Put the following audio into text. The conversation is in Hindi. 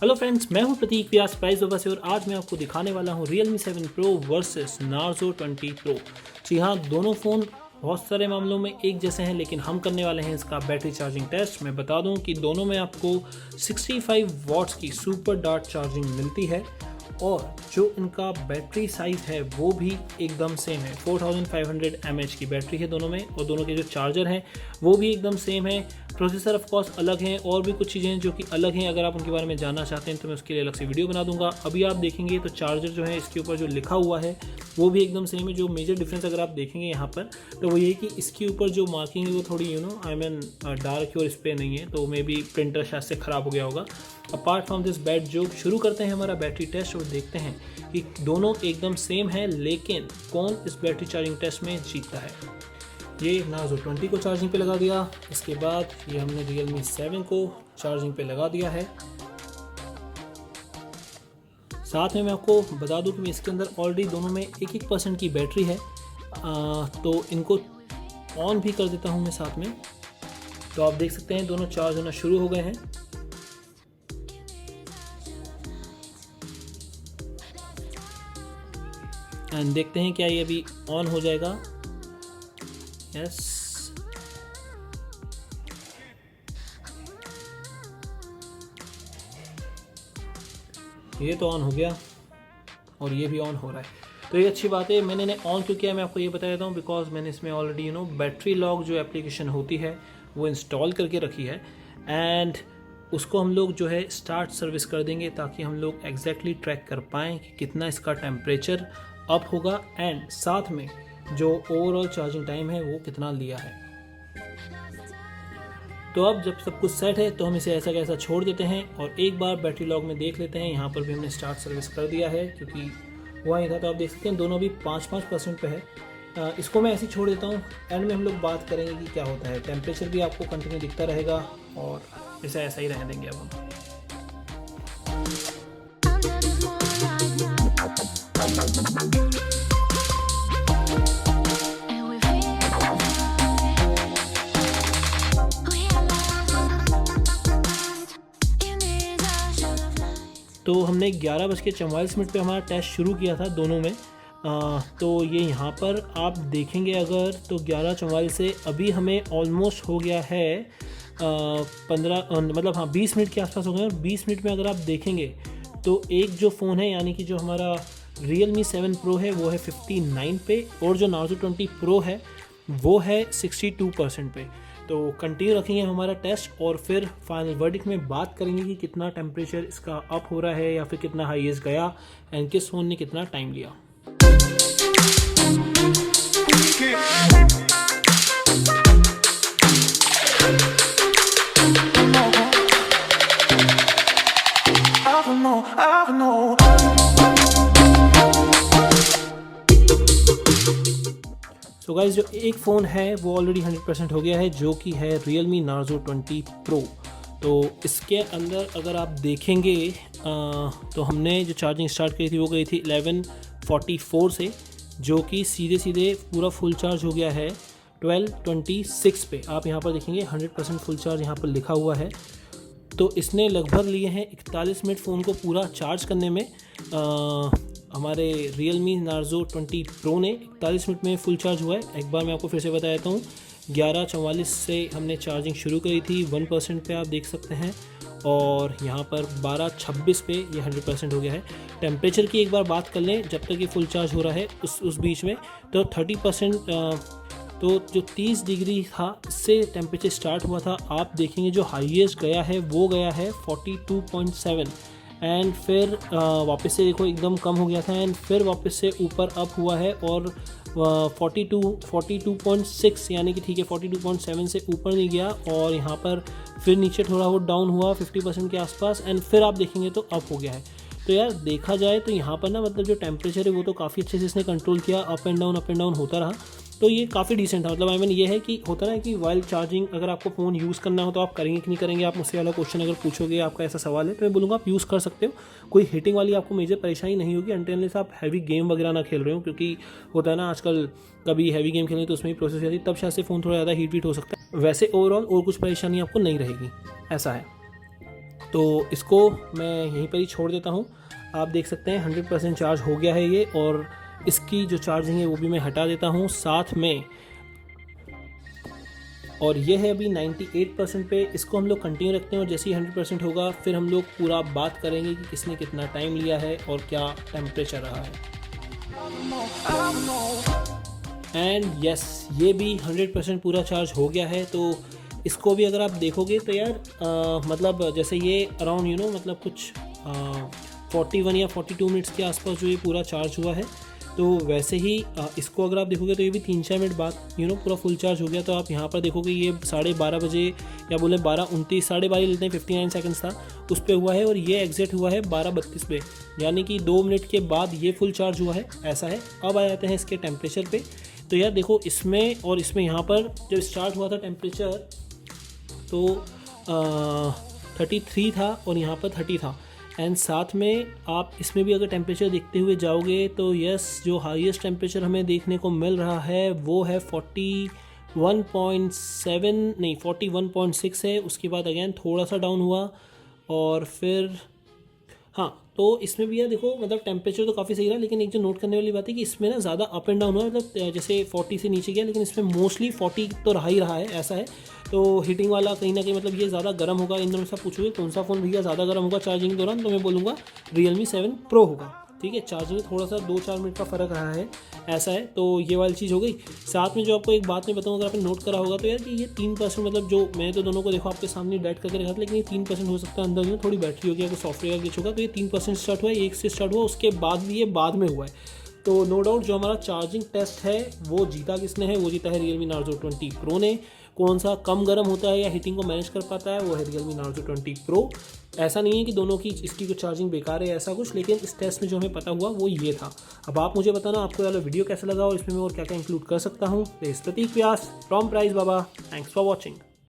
हेलो फ्रेंड्स, मैं हूं प्रतीक व्यास प्राइस बाबा से और आज मैं आपको दिखाने वाला हूं Realme 7 Pro versus Narzo 20 Pro। जी हाँ, दोनों फ़ोन बहुत सारे मामलों में एक जैसे हैं, लेकिन हम करने वाले हैं इसका बैटरी चार्जिंग टेस्ट। मैं बता दूं कि दोनों में आपको 65 वॉट्स की सुपर डार्ट चार्जिंग मिलती है और जो इनका बैटरी साइज़ है वो भी एकदम सेम है। 4500 mAh की बैटरी है दोनों में और दोनों के जो चार्जर हैं वो भी एकदम सेम है। प्रोसेसर ऑफ कोर्स अलग हैं और भी कुछ चीज़ें हैं जो कि अलग हैं। अगर आप उनके बारे में जानना चाहते हैं तो मैं उसके लिए अलग से वीडियो बना दूंगा। अभी आप देखेंगे तो चार्जर जो है इसके ऊपर जो लिखा हुआ है वो भी एकदम सेम है। जो मेजर डिफरेंस अगर आप देखेंगे यहाँ पर तो वो ये कि इसके ऊपर जो मार्किंग है वो थोड़ी डार्क है और इस पर नहीं है, तो मे बी प्रिंटर शायद से ख़राब हो गया होगा। अपार्ट फ्रॉम दिस बैट जो शुरू करते हैं हमारा बैटरी टेस्ट और देखते हैं कि दोनों एकदम सेम है, लेकिन कौन इस बैटरी चार्जिंग टेस्ट में जीतता है। ये Narzo 20 को चार्जिंग पे लगा दिया, इसके बाद ये हमने Realme 7 को चार्जिंग पे लगा दिया है। साथ में मैं आपको बता दूं कि इसके अंदर ऑलरेडी दोनों में 1% की बैटरी है, तो इनको ऑन भी कर देता हूं मैं साथ में। तो आप देख सकते हैं दोनों चार्ज होना शुरू हो गए हैं। एंड देखते हैं क्या ये अभी ऑन हो जाएगा। यस, ये तो ऑन हो गया और ये भी ऑन हो रहा है, तो ये अच्छी बात है। मैंने इन्हें ऑन क्यों किया मैं आपको ये बता देता हूँ, बिकॉज मैंने इसमें ऑलरेडी बैटरी लॉक जो एप्लीकेशन होती है वो इंस्टॉल करके रखी है एंड उसको हम लोग जो है स्टार्ट सर्विस कर देंगे ताकि हम लोग एग्जैक्टली ट्रैक कर पाएँ कि कितना इसका टेम्परेचर अप होगा एंड साथ में जो ओवरऑल चार्जिंग टाइम है वो कितना लिया है। तो अब जब सब कुछ सेट है तो हम इसे ऐसा कैसा छोड़ देते हैं और एक बार बैटरी लॉग में देख लेते हैं। यहाँ पर भी हमने स्टार्ट सर्विस कर दिया है क्योंकि हुआ ही था, तो आप देख सकते हैं दोनों भी 5% पे है। इसको मैं ऐसे ही छोड़ देता हूँ, एंड में हम लोग बात करेंगे कि क्या होता है। टेम्परेचर भी आपको कंटिन्यू दिखता रहेगा और इसे ऐसा ही रहने देंगे अब हम। तो हमने 11:44 पे हमारा टेस्ट शुरू किया था दोनों में। तो ये यहाँ पर आप देखेंगे अगर तो 11:44 से अभी हमें ऑलमोस्ट हो गया है 20 मिनट के आसपास हो गए। और 20 मिनट में अगर आप देखेंगे तो एक जो फ़ोन है यानी कि जो हमारा Realme 7 Pro है वो है 59 पे और जो Narzo 20 Pro है वो है 62% पे। तो कंटिन्यू रखेंगे हमारा टेस्ट और फिर फाइनल वर्डिक्ट में बात करेंगे कि कितना टेम्परेचर इसका अप हो रहा है या फिर कितना हाईएस्ट गया एंड किस फ़ोन ने कितना टाइम लिया। सो गाइस, जो एक फ़ोन है वो ऑलरेडी 100% हो गया है जो कि है Realme Narzo 20 Pro। तो इसके अंदर अगर आप देखेंगे तो हमने जो चार्जिंग स्टार्ट करी थी वो गई थी 11:44 से, जो कि सीधे सीधे पूरा फुल चार्ज हो गया है 12:26 पे। आप यहाँ पर देखेंगे 100% फुल चार्ज यहाँ पर लिखा हुआ है। तो इसने लगभग लिए हैं 41 मिनट फ़ोन को पूरा चार्ज करने में। हमारे Realme Narzo 20 Pro ने 41 मिनट में फुल चार्ज हुआ है। एक बार मैं आपको फिर से बता देता हूँ, 11:44 से हमने चार्जिंग शुरू करी थी, 1% पे आप देख सकते हैं और यहाँ पर 12:26 पे ये 100% हो गया है। टेम्परेचर की एक बार बात कर लें जब तक ये फुल चार्ज हो रहा है उस बीच में, तो 30%, तो जो 30 डिग्री था इससे टेम्परेचर स्टार्ट हुआ था। आप देखेंगे जो हाईएस्ट गया है वो गया है 42.7 एंड फिर वापस से देखो एकदम कम हो गया था एंड फिर वापस से ऊपर अप हुआ है और 42.6 यानी कि ठीक है 42.7 से ऊपर नहीं गया और यहाँ पर फिर नीचे थोड़ा वो डाउन हुआ 50% के आसपास एंड फिर आप देखेंगे तो अप हो गया है। तो यार देखा जाए तो यहाँ पर ना मतलब जो टेम्परेचर है वो तो काफ़ी अच्छे से इसने कंट्रोल किया, अप एंड डाउन होता रहा। तो ये काफ़ी डिसेंट था। मतलब ये है कि होता है कि वाइल चार्जिंग अगर आपको फ़ोन यूज़ करना हो तो आप करेंगे कि नहीं करेंगे। आप मुझसे वाला क्वेश्चन अगर पूछोगे, आपका ऐसा सवाल है, तो मैं बोलूँगा आप यूज़ कर सकते हो। कोई हीटिंग वाली आपको मेजर परेशानी नहीं होगी अनटिल आप हैवी गेम वगैरह ना खेल रहे हो, क्योंकि होता है ना आजकल कभी हैवी गेम खेलें तो उसमें भी प्रोसेस जाती है, तब शायद से फ़ोन थोड़ा ज़्यादा हीट और कुछ परेशानी आपको नहीं रहेगी, ऐसा है। तो इसको मैं यहीं पर ही छोड़ देता हूँ। आप देख सकते हैं 100% चार्ज हो गया है ये, और इसकी जो चार्जिंग है वो भी मैं हटा देता हूँ साथ में। और ये है अभी 98% पे। इसको हम लोग कंटिन्यू रखते हैं और जैसे ही 100% होगा फिर हम लोग पूरा बात करेंगे कि किसने कितना टाइम लिया है और क्या टेम्परेचर रहा है। एंड यस, ये भी 100% पूरा चार्ज हो गया है। तो इसको भी अगर आप देखोगे तो यार मतलब जैसे ये अराउंड मतलब कुछ 41 या 42 मिनट्स के आसपास जो ये पूरा चार्ज हुआ है। तो वैसे ही इसको अगर आप देखोगे तो ये भी 3-4 मिनट बाद पूरा फुल चार्ज हो गया। तो आप यहाँ पर देखोगे ये 12:30 बजे या बोले 12:29, 12:30 लेते हैं, 59 सेकंड्स था उस पर हुआ है, और ये एग्जिट हुआ है 12:32 पे, यानी कि 2 मिनट के बाद ये फुल चार्ज हुआ है, ऐसा है। अब आ जाते हैं इसके टेम्परेचर पे। तो यार देखो इसमें और इसमें यहाँ पर जब स्टार्ट हुआ था टेम्परेचर तो 33 था और यहाँ पर 30 था। एंड साथ में आप इसमें भी अगर टेम्परेचर देखते हुए जाओगे तो यस, जो हाईएस्ट टेम्परेचर हमें देखने को मिल रहा है वो है 41.6 है। उसके बाद अगेन थोड़ा सा डाउन हुआ और फिर हाँ, तो इसमें भी यार देखो मतलब टेम्परेचर तो काफ़ी सही रहा, लेकिन एक जो नोट करने वाली बात है कि इसमें ना ज़्यादा अप एंड डाउन हुआ, मतलब जैसे 40 से नीचे गया, लेकिन इसमें मोस्टली 40 तो रहा ही रहा है, ऐसा है। तो हीटिंग वाला कहीं ना कहीं मतलब ये ज़्यादा गर्म होगा। इन दोनों से पूछोगे कौन सा फ़ोन भैया ज़्यादा गर्म होगा चार्जिंग के दौरान, तो मैं बोलूँगा Realme 7 Pro होगा। ठीक है, चार्जिंग में थोड़ा सा 2-4 मिनट का फ़र्क रहा है, ऐसा है। तो ये वाली चीज़ हो गई। साथ में जो आपको एक बात मैं बताऊँ, अगर आपने नोट करा होगा तो यार कि ये 3% मतलब जो मैंने तो दोनों को देखो आपके सामने डेट करके रखा था, लेकिन ये 3% हो सकता है अंदर में थोड़ी बैटरी होगी या कोई सॉफ्टवेयर का ग्लिच होगा। तो ये 3% स्टार्ट हुआ है, 1 से स्टार्ट हुआ, उसके बाद भी ये बाद में हुआ है। तो नो डाउट जो हमारा चार्जिंग टेस्ट है वो जीता किसने है, वो जीता है Realme Narzo 20 Pro ने। कौन सा कम गर्म होता है या हीटिंग को मैनेज कर पाता है, वो है Realme Narzo 20 Pro। ऐसा नहीं है कि दोनों की इसकी कुछ चार्जिंग बेकार है ऐसा कुछ, लेकिन इस टेस्ट में जो हमें पता हुआ वो ये था। अब आप मुझे बताना आपको वाला वीडियो कैसा लगा और इसमें मैं और क्या क्या इंक्लूड कर सकता हूँ। Prateek Vyas from Price Baba, thanks for watching.